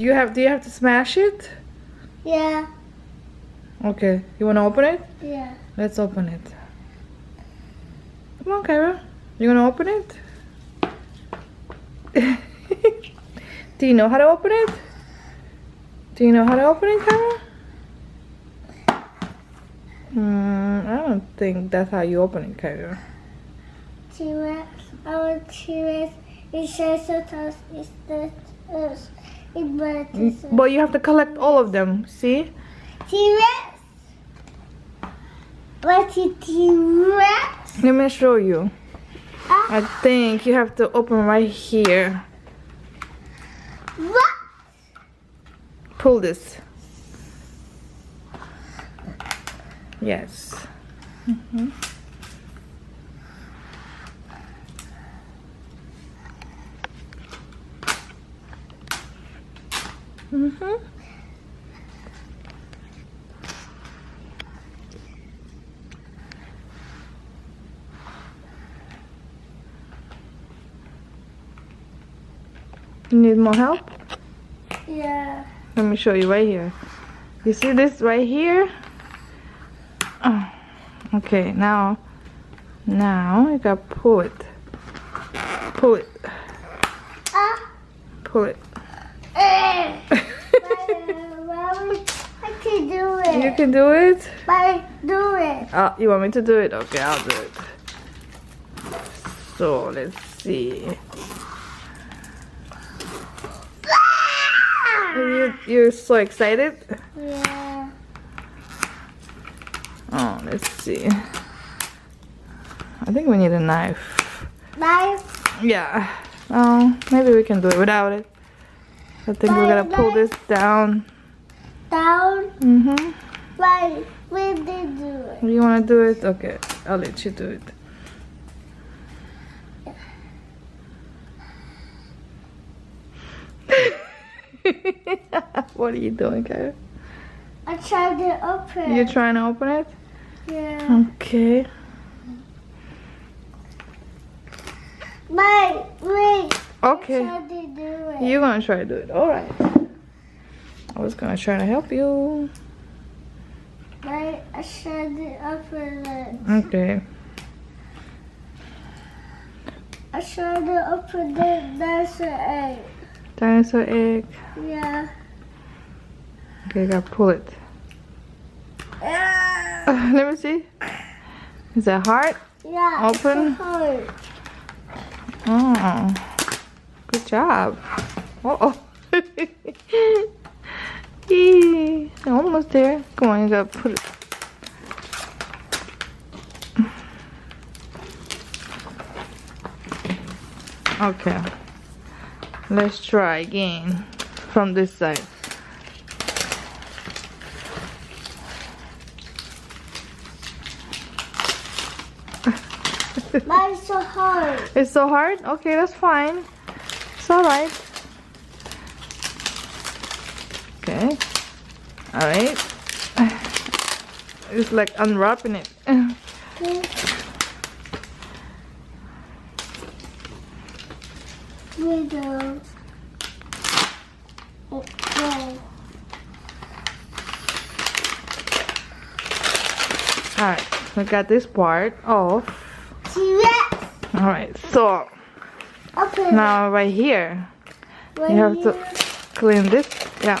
Do you have to smash it? Yeah. Okay. You wanna open it? Yeah. Let's open it. Come on, Qairo. You gonna open it? Do you know how to open it? Do you know how to open it, Qairo? I don't think that's how you open it, Qairo. T-Rex. Our T-Rex. It says sometimes it's the But you have to collect all of them. See? T-Rex. What's a T-Rex? Let me show you. I think you have to open right here. What? Pull this. Yes. You need more help? Yeah. Let me show you right here. You see this right here? Oh, okay, now you gotta pull it. Pull it. Pull it. I can do it. You can do it? Do it. Oh, you want me to do it? Okay, I'll do it. So let's see. You're so excited? Yeah. Oh, let's see. I think we need a knife. Knife? Yeah. Oh, maybe we can do it without it. I think we're gonna pull this down. Down? Right. We did do it. You wanna do it? Okay, I'll let you do it. What are you doing, Qairo? I tried to open it. You're trying to open it? Yeah. Okay. Wait. Okay. I tried to do it. You're gonna try to do it. Alright. I was gonna try to help you. I tried to open it. Okay. I tried to open the dinosaur egg. Dinosaur egg. Yeah. Okay, gotta pull it. Let me see. Is that hard? Yeah. Open. It's so hard. Oh, good job. Uh-oh. Yee, almost there. Come on, you gotta put it. Okay. Let's try again from this side. Mine's so hard. It's so hard? Okay, that's fine. It's alright. Okay. Alright. It's like unwrapping it. Window. Okay. Alright, we got this part off. T-Rex. Alright, so Open now right here, right you have here. to clean this. Yeah.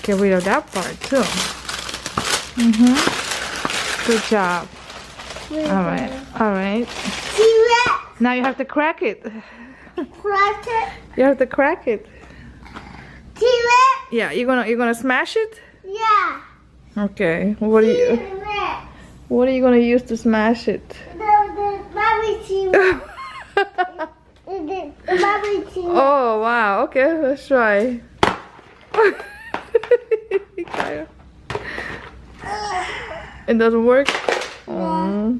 Get rid of that part too. Good job. Alright, alright. T-Rex. Now you have to crack it. Crack it. You have to crack it. T-Rex. Yeah, you're gonna smash it? Yeah. Okay. What are you gonna use to smash it? The mommy T-Rex. The mommy T-Rex. Oh wow, okay, let's try. It doesn't work? Oh.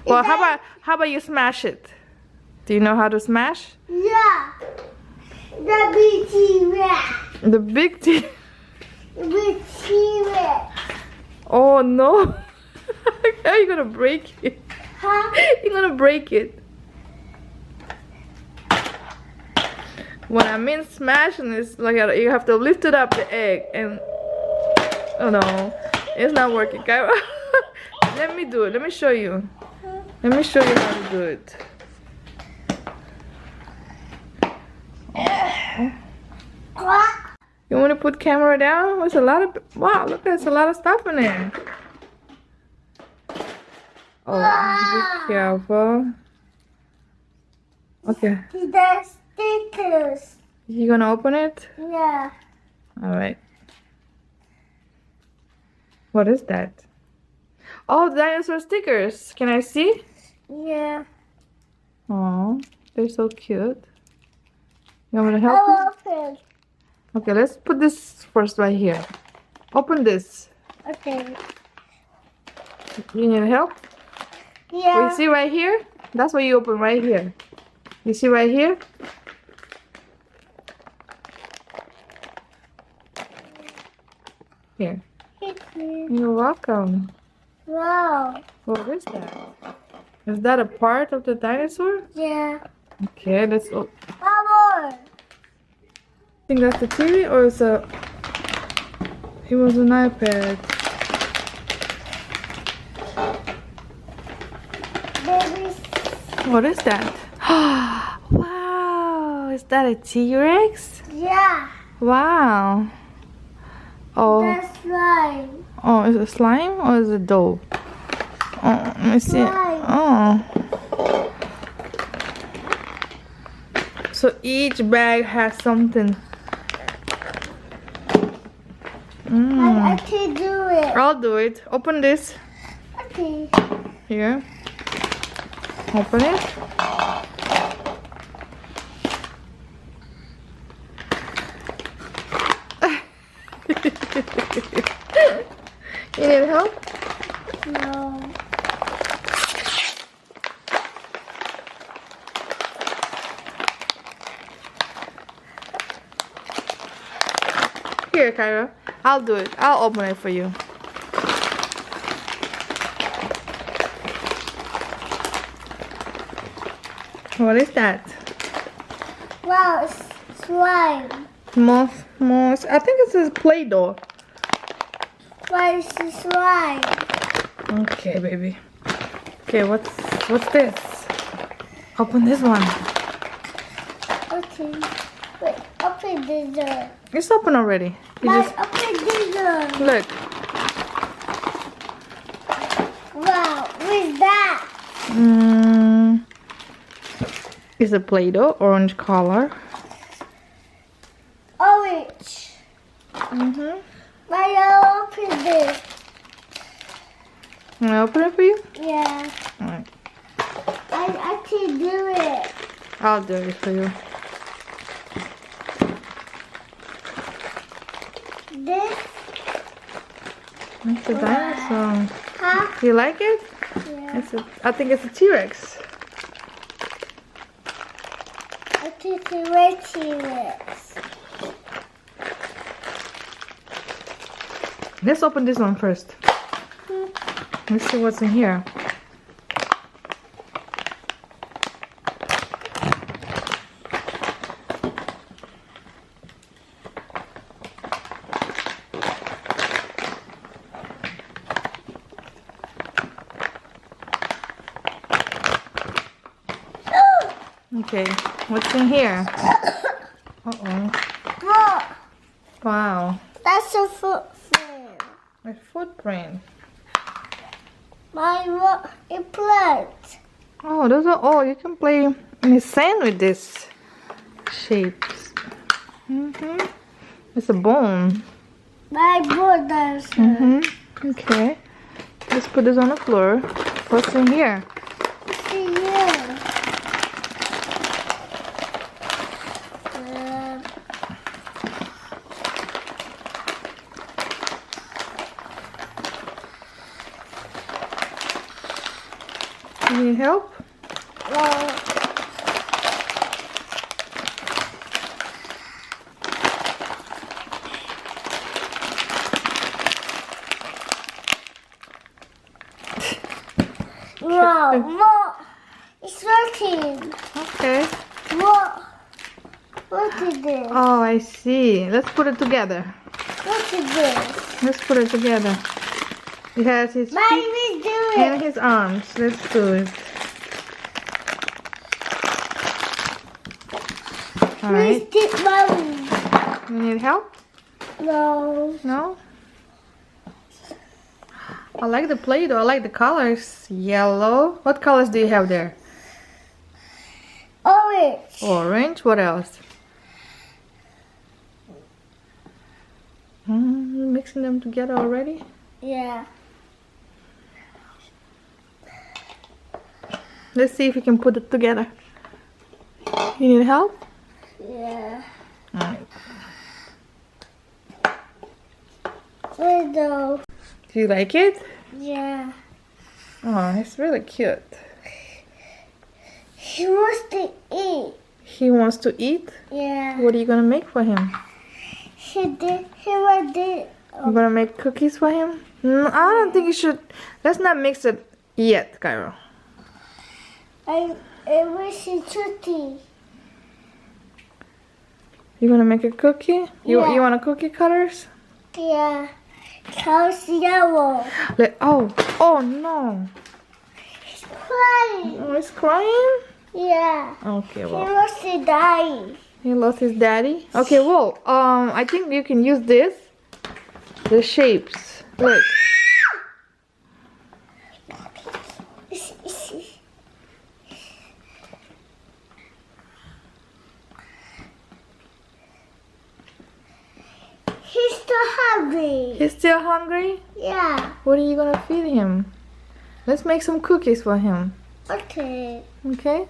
Well, how about you smash it? Do you know how to smash? Yeah. The big T-Rex. The big T. The big T-Rex. Oh no. How are you gonna break it? Huh? You're gonna break it. When I mean smashing, it's like you have to lift it up the egg and oh no, it's not working. Qairo. Let me do it. Let me show you. Let me show you how to do it. You want to put camera down? There's a lot of wow. Look, there's a lot of stuff in there. Oh, be careful. Okay. The stickers. You gonna open it? Yeah. All right. What is that? Oh, dinosaur stickers. Can I see? Yeah. Oh, they're so cute. You want me to help you? I'll open. Okay, let's put this first right here. Open this. Okay. You need help? Yeah. You see right here? That's what you open right here. You see right here? Here. You're welcome. Wow. What is that? Is that a part of the dinosaur? Yeah. Okay, let's. More. Think that's the TV or is a? It was an iPad. Baby. What is that? Wow! Is that a T-Rex? Yeah. Wow. Oh. That's right. Oh, is it slime or is it dough? Oh, let me see. Slime. Oh. So each bag has something. I can do it. I'll do it. Open this. Okay. Here. Open it. You need help? No. Here, Qairo. I'll do it. I'll open it for you. What is that? Wow, it's slime. Moss. I think it's a Play-Doh. Why is it slime? Okay, baby. Okay, what's this? Open this one. Okay. Wait, open this door. It's open already. You Why just open this door? look. Wow, what's that? It's a Play-Doh, orange color. Orange. Why I open this? Can I open it for you? Yeah. Alright. I can do it. I'll do it for you. This? It's a dinosaur. Huh? You like it? Yeah. I think it's a T-Rex. I can do T-Rex. Let's open this one first. Let's see what's in here. Okay, what's in here? Uh-oh. Look, Wow. that's a footprint. A footprint. My it plant. Oh, those are all. You can play in the sand with this shapes. It's a bone. My brothers. Okay. Let's put this on the floor. What's in here? See you. You need help? Wow, more. It's working. Okay. More. Look is this? Oh, I see. Let's put it together. What is this? Let's put it together. It has his feet Mommy, do and it. his arms. Let's do it. All Please right. take Mommy. You need help? No. No? I like the Play-Doh. I like the colors. Yellow. What colors do you have there? Orange. Orange. What else? Mixing them together already? Yeah. Let's see if we can put it together. You need help? Yeah. Alright. Window. Do you like it? Yeah. Oh, it's really cute. He wants to eat. He wants to eat? Yeah. What are you gonna make for him? He was it. You gonna make cookies for him? No, I don't think you should. Let's not mix it yet, Qairo. I wish it's tutti. You gonna make a cookie? Yeah. You want a cookie cutters? Yeah. House yellow. Oh no! He's crying. Oh, he's crying. Yeah. Okay, He well, wants to die. he lost his daddy. Okay, well, I think you can use this. The shapes. Look. He's still hungry. He's still hungry? Yeah. What are you gonna feed him? Let's make some cookies for him. Okay. Okay?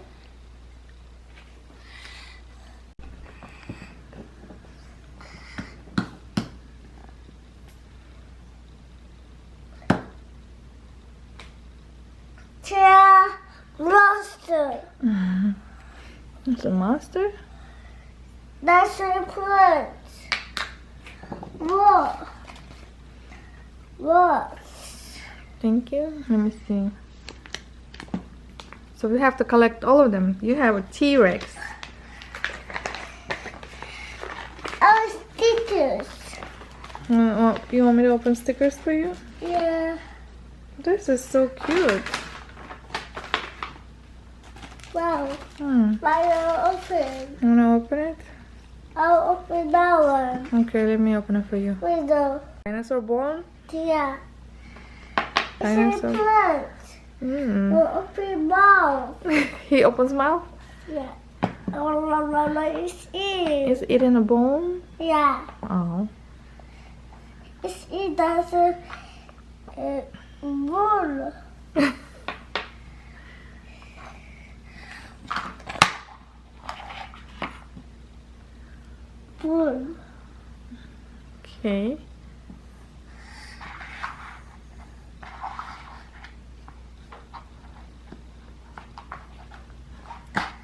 Chair monster. It's a monster? That's a plant. What? What? Thank you. Let me see. So we have to collect all of them. You have a T-Rex. Oh, stickers. You want me to open stickers for you? Yeah. This is so cute. Wow. Hmm. I'll open. You wanna open it? I'll open that one. Okay, let me open it for you. Window. Dinosaur bone? Yeah. It's a Dinosaur. plant. We'll open mouth. He opens mouth? Yeah. It's in. Is it in a bone? Yeah. Oh. It's in. That's a bull. Bull. Okay.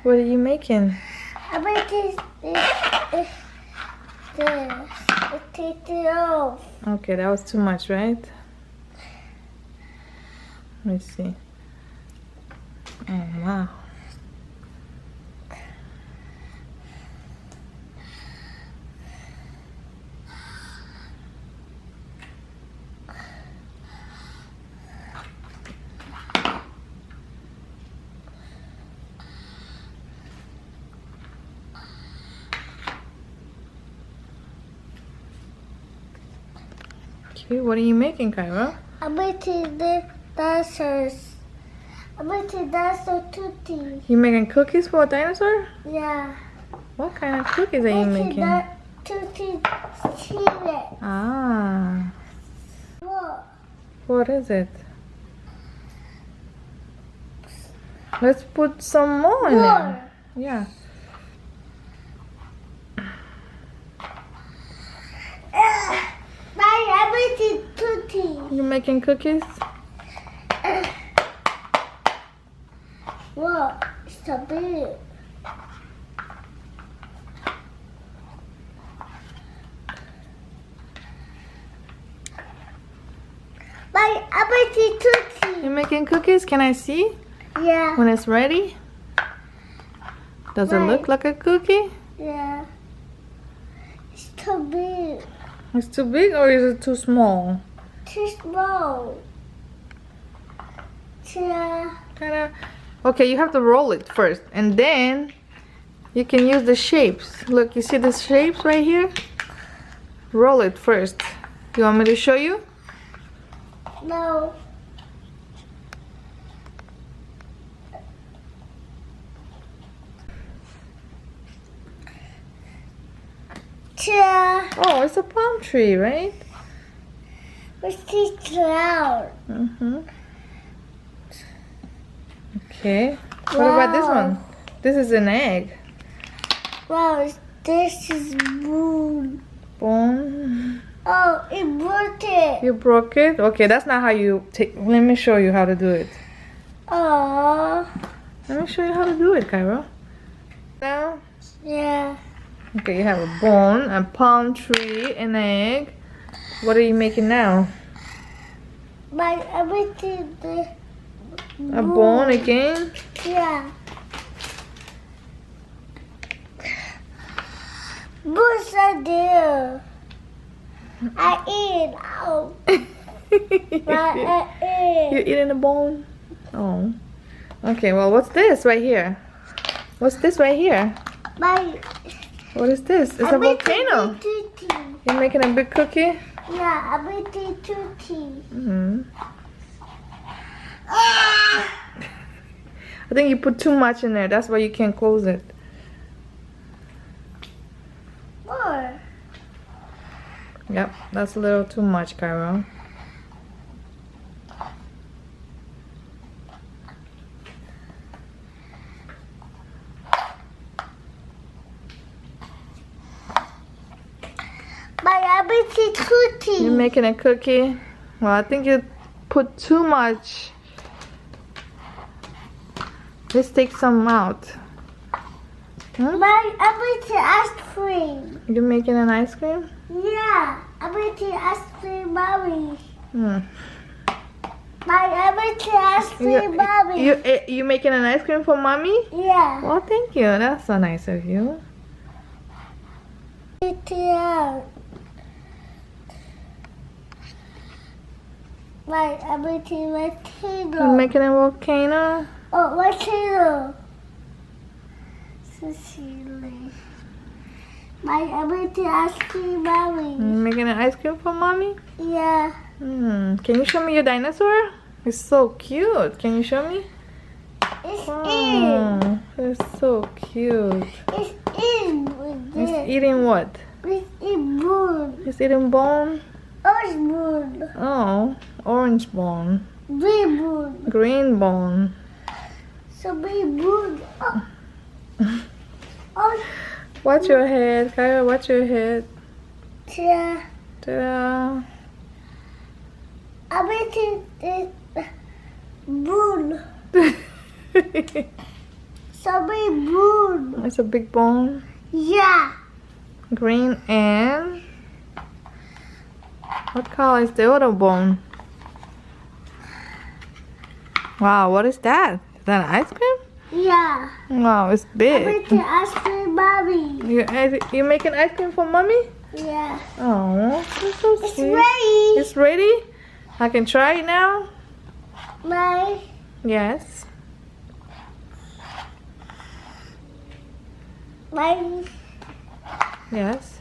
What are you making? I bet take it off. Okay, that was too much, right? Let me see. Oh, wow. Okay, what are you making, Qairo? I bet the dinosaurs. I bet the dinosaur tutti. You making cookies for a dinosaur? Yeah. What kind of cookies are you making? That tutti T-Rex. Ah, What? what is it? Let's put some more in there. Yeah. I bet the tutti. You making cookies? What? It's a big. I bet the tutti. You making cookies? Can I see Yeah. when it's ready? Does it look like a cookie? Yeah. too big. It's too big or is it too small? Too small. Kinda. Okay, you have to roll it first, and then you can use the shapes. Look, you see the shapes right here? Roll it first. You want me to show you? No. Oh, it's a palm tree, right? What's this cloud? Okay. What about this one? This is an egg. Wow, this is moon. Bone. Oh, it broke it. You broke it? Okay, that's not how you take. Let me show you how to do it. Oh. Let me show you how to do it, Qairo. Now? Yeah. Okay, you have a bone, a palm tree, an egg. What are you making now? But everything the A bone again? Yeah. What's that there? I eat. Oh. I You're eat. eating a bone? Oh. Okay, well, what's this right here? What's this right here? My. What is this? It's a volcano. You're making a big cookie? Yeah, I'm eating tutti. I think you put too much in there. That's why you can't close it. More. Yep, that's a little too much, Qairo. I'm eating tutti. You're making a cookie? Well, I think you put too much. Let's take some out. I'm eating ice cream. You're making an ice cream? Yeah, I'm eating ice cream, mommy. Hmm. I'm eating ice cream, mommy. You making an ice cream for mommy? Yeah. Well, thank you. That's so nice of you. Eating out. I'm eating volcano. You're making a volcano? Oh, volcano. So silly. I'm eating ice cream, mommy. You're making an ice cream for mommy? Yeah. Can you show me your dinosaur? It's so cute. Can you show me? It's Oh, it's so cute. It's in. It's eating what? It's in moon. It's eating bone? Orange moon. Oh, orange bone. Green moon. Green bone. So big moon. Oh. Oh. Watch your head, Qairo. Watch your head. Yeah. Ta-da. I'm eating the moon. So big moon. It's a big bone. Yeah. Green and what color is the other bone? Wow, what is that? Is that an ice cream? Yeah. Wow, it's I'm big. eating ice cream, mommy. You making ice cream for mommy? Yeah. Oh, that's so It's sweet. ready. It's ready? I can try it now? My. Yes. My. Yes.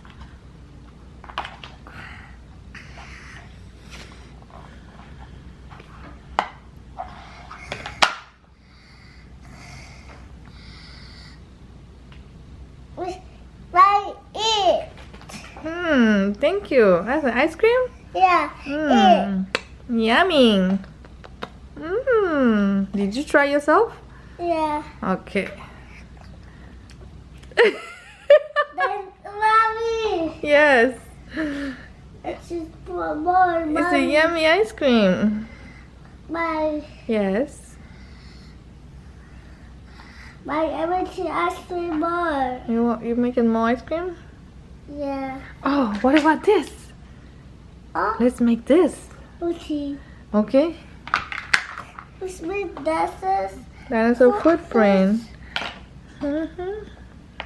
My it. Thank you. That's an ice cream? Yeah. Yummy. Did you try yourself? Yeah. Okay. Then, mommy. Yes. It's just for more. It's a yummy ice cream. My. Yes. I'm eating ice cream more. You making more ice cream? Yeah. Oh, what about this? Oh. Let's make this. Okay. Okay? Let's make dinosaurs. Dinosaur footprint.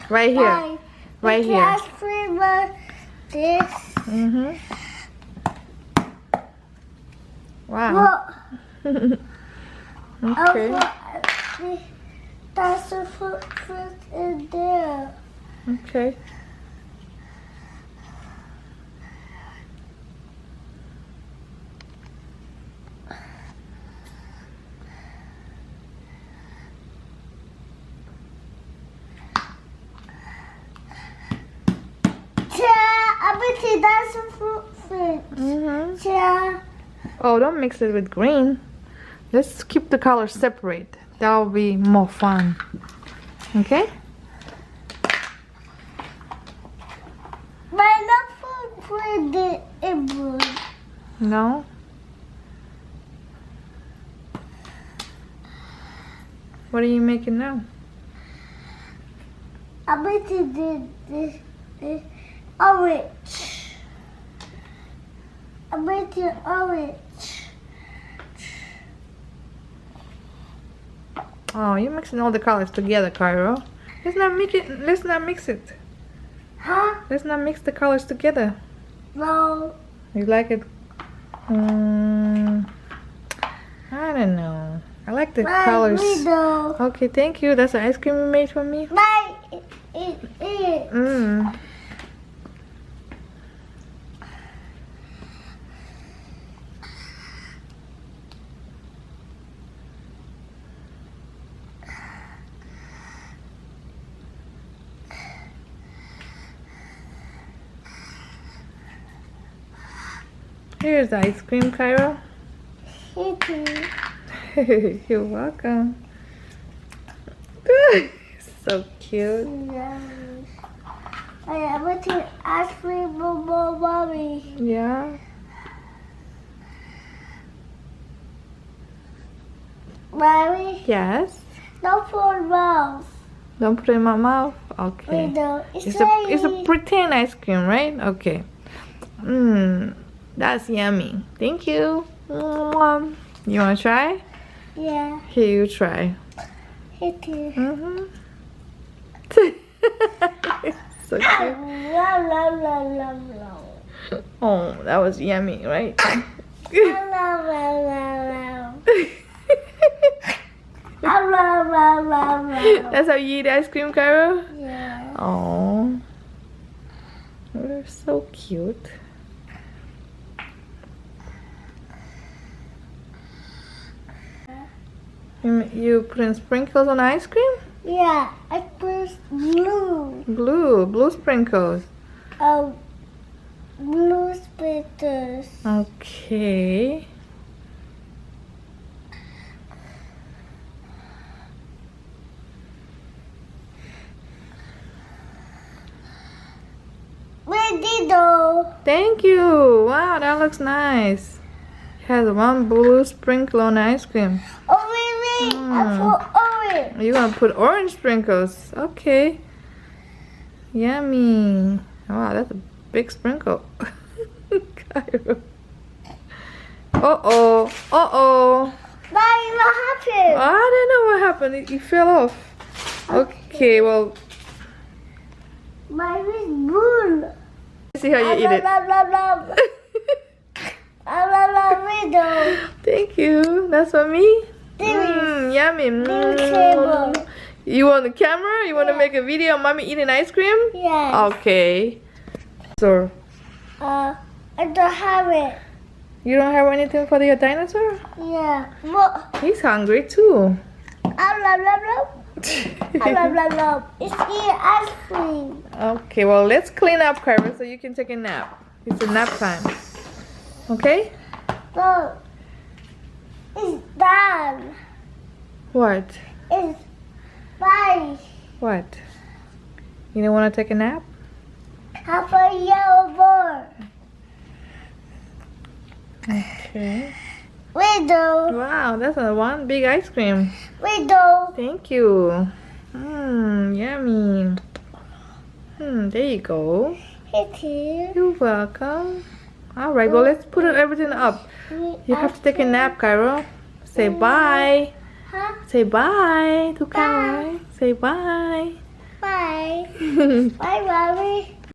Right here. Right here. Ice cream. this. Wow. Look. Okay. That's the fruit in there. Okay. I bet that's the fruit. Yeah. Oh, don't mix it with green. Let's keep the colors separate. That'll be more fun. Okay? But not for the blue. No? What are you making now? I bet you did this orange. I bet you orange. Oh, you're mixing all the colors together, Qairo. Let's not mix it. Huh? Let's not mix the colors together. No. You like it? I don't know. I like the colors. Window. Okay, thank you. That's the ice cream you made for me. It. Here's the ice cream, Qairo. You're welcome. So cute. I went to ask me more mommy. Yeah. Mommy, Yes. no for mouth. Don't put it in my mouth. Okay. Window. It's a pretend ice cream, right? Okay. That's yummy. Thank you. You wanna try? Yeah. Here, you try. It is. So cute. Oh, that was yummy, right? That's how you eat ice cream, Qairo? Yeah. Oh, they're so cute. You putting sprinkles on ice cream? Yeah, I put blue. Blue sprinkles. Blue splitters. Okay. With dino. Thank you. Wow, that looks nice. It has one blue sprinkle on ice cream. Oh, wait. I put orange. You're gonna put orange sprinkles. Okay. Yummy. Wow, that's a big sprinkle. Qairo. Uh-oh. Uh-oh. Mommy, what happened? I don't know what happened. It fell off. Okay, well, Mine is blue. let's see how you eat it. Window. Thank you. That's for me? Yummy. table. You want the camera? You want to make a video of mommy eating ice cream? Yes. Okay. So, I don't have it. you don't have anything for your dinosaur? Yeah. What? He's hungry too. It's eat ice cream. Okay, well, let's clean up, Qairo, so you can take a nap. It's a nap time. Okay? No. It's done. What? It's bye. What? You don't want to take a nap? Have a yellow board. Okay. Window. Wow, that's a one big ice cream. Window. Thank you. Yummy. There you go. It is. You're welcome. Alright, well, let's put everything up. You have to take a nap, Qairo. Say bye. Huh? Say bye to Qairo. Say bye. Bye. Bye, mommy.